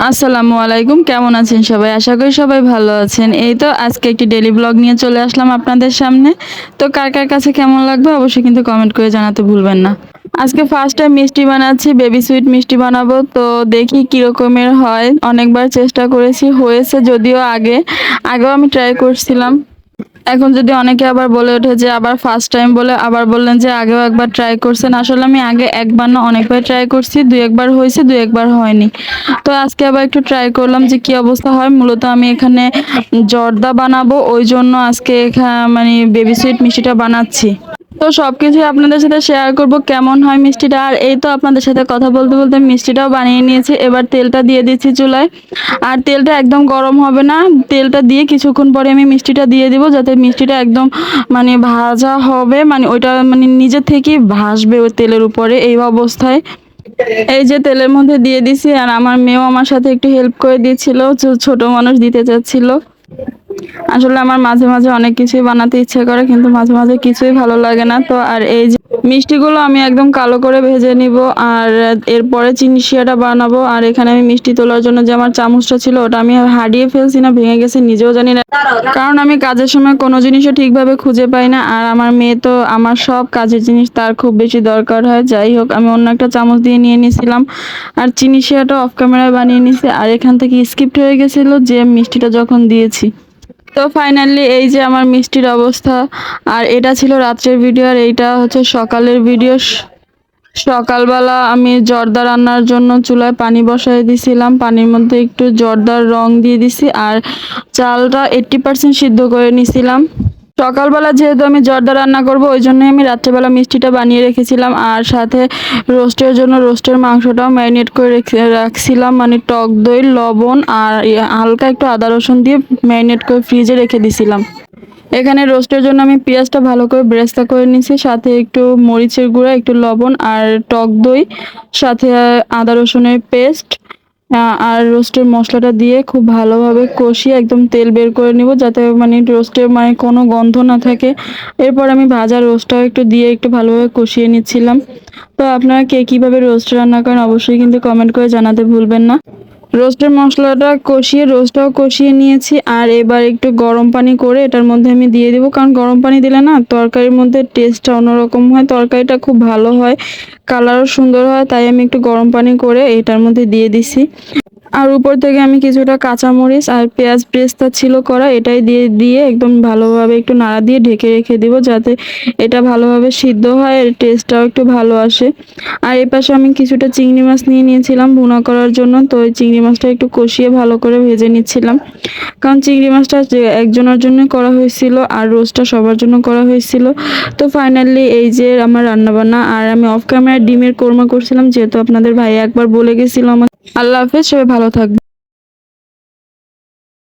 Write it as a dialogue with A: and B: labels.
A: আসসালামু আলাইকুম, কেমন আছেন সবাই? আশা করি সবাই ভালো আছেন। এই তো আজকে একটি ডেইলি ব্লগ নিয়ে চলে আসলাম আপনাদের সামনে। তো কার কার কাছে কেমন লাগবে অবশ্যই কিন্তু কমেন্ট করে জানাতে ভুলবেন না। আজকে ফার্স্ট টাইম মিষ্টি বানাচ্ছি, বেবি সুইট মিষ্টি বানাবো। তো দেখি কি রকমের হয়। অনেকবার চেষ্টা করেছি, হয়েছে যদিও আগেও আমি ট্রাই করছিলাম। এখন যদি অনেকে আবার বলে ওঠে যে আবার ফার্স্ট টাইম বলে আবার বললেন যে আগেও একবার ট্রাই করছেন। আসলে আমি আগে একবার না অনেকবার ট্রাই করছি, দুই একবার হয়েছে, দুই একবার হয়নি। তো আজকে আবার একটু ট্রাই করলাম যে কি অবস্থা হয়। মূলত আমি এখানে জর্দা বানাবো, ওই জন্য আজকে মানে বেবি সুইট মিষ্টিটা বানাচ্ছি। তো সবকিছুই আপনাদের সাথে শেয়ার করব কেমন হয় মিষ্টিটা। আর এই তো আপনাদের সাথে কথা বলতে বলতে মিষ্টিটাও বানিয়ে নিয়েছি। এবার তেলটা দিয়ে দিচ্ছি চুলায়। আর তেলটা একদম গরম হবে না, তেলটা দিয়ে কিছুক্ষণ পরে আমি মিষ্টিটা দিয়ে দিব, যাতে মিষ্টিটা একদম মানে ভাজা হবে, মানে ওইটা মানে নিজে থেকেই ভাসবে ওই তেলের উপরে। এই অবস্থায় এই যে তেলের মধ্যে দিয়ে দিছি। আর আমার মেয়েও আমার সাথে একটু হেল্প করে দিচ্ছিল, ছোট মানুষ দিতে চাচ্ছিল। আসলে আমার মাঝে মাঝে অনেক কিছুই বানাতে ইচ্ছে করে, কিন্তু মাঝে মাঝে কিছুই ভালো লাগে না। তো আর এই যে মিষ্টিগুলো আমি একদম কালো করে ভেজে নিব, আর এরপরে চিনি শিরাটা বানাবো। আর এখানে আমি মিষ্টি তোলার জন্য যে আমার চামচটা ছিল ওটা আমি হারিয়ে ফেলছি না ভেঙে গেছে নিজেও জানি না, কারণ আমি কাজের সময় কোনো জিনিসও ঠিকভাবে খুঁজে পাই না। আর আমার মেয়ে তো আমার সব কাজের জিনিস তার খুব বেশি দরকার হয়। যাই হোক, আমি অন্য একটা চামচ দিয়ে নিয়ে নিয়েছিলাম। আর চিনি শিরাটা অফ ক্যামেরায় বানিয়ে নিয়েছি, আর এখান থেকে স্কিপ্ট হয়ে গেছিল যে মিষ্টিটা যখন দিয়েছি। তো ফাইনালি এই যে আমার মিষ্টির অবস্থা। আর এটা ছিল রাত্রের ভিডিও, আর এইটা হচ্ছে সকালের ভিডিও। সকালবেলা আমি জর্দা রান্নার জন্য চুলায় পানি বসাই দিছিলাম, পানির মধ্যে একটু জর্দার রং দিয়ে দিছি, আর চালটা 80% সিদ্ধ করে নিছিলাম। সকালবেলা যেহেতু আমি জর্দা রান্না করব, ওই জন্যই আমি রাত্রেবেলা মিষ্টিটা বানিয়ে রেখেছিলাম। আর সাথে রোস্টের জন্য রোস্টের মাংসটাও ম্যারিনেট করে রাখছিলাম, মানে টক দই, লবণ আর হালকা একটু আদা রসুন দিয়ে ম্যারিনেট করে ফ্রিজে রেখে দিছিলাম। এখানে রোস্টের জন্য আমি পেঁয়াজটা ভালো করে ব্রেস্তা করে নিয়েছি, সাথে একটু মরিচের গুঁড়া, একটু লবণ আর টক দই, সাথে আদা রসুনের পেস্ট, আর রোস্টের মশলাটা দিয়ে খুব ভালোভাবে কষিয়ে একদম তেল বের করে নিব, যাতে মানে রোস্টের মানে কোনো গন্ধ না থাকে। এরপর আমি ভাজা রোস্টটাও একটু দিয়ে একটু ভালোভাবে কষিয়ে নিচ্ছিলাম। তো আপনারা কে কীভাবে রোস্ট রান্না করেন অবশ্যই কিন্তু কমেন্ট করে জানাতে ভুলবেন না। রোস্টের মশলাটা কষিয়ে রোস্টটাও কষিয়ে নিয়েছি। আর এবার একটু গরম পানি করে এটার মধ্যে আমি দিয়ে দিব, কারণ গরম পানি দিলে না তরকারির মধ্যে টেস্টটা অন্যরকম হয়, তরকারিটা খুব ভালো হয়, কালারও সুন্দর হয়। তাই আমি একটু গরম পানি করে এটার মধ্যে দিয়ে দিছি। আর উপর থেকে আমি কিছুটা কাঁচামরিচ আর পেঁয়াজ ব্রেস্তা ছিল করা, এটাই দিয়ে দিয়ে একদম ভালোভাবে একটু নাড়া দিয়ে ঢেকে রেখে দিব, যাতে এটা ভালোভাবে সিদ্ধ হয়, এর টেস্টটাও একটু ভালো আসে। আর এই পাশে আমি কিছুটা চিংড়ি মাছ নিয়ে নিয়েছিলাম ভুনা করার জন্য। তো ওই চিংড়ি মাছটা একটু কষিয়ে ভালো করে ভেজে নিচ্ছিলাম, কারণ চিংড়ি মাছটা একজনের জন্য করা হয়েছিল, আর রোস্টটা সবার জন্য করা হয়েছিল। তো ফাইনালি এই যে আমার রান্নাবান্না। আর আমি অফ ক্যামেরায় ডিমের কোরমা করছিলাম, যেহেতু আপনাদের ভাই একবার বলে গেছিল আমার। আল্লাহ হাফেজ, সবাই ভালো থাকবে।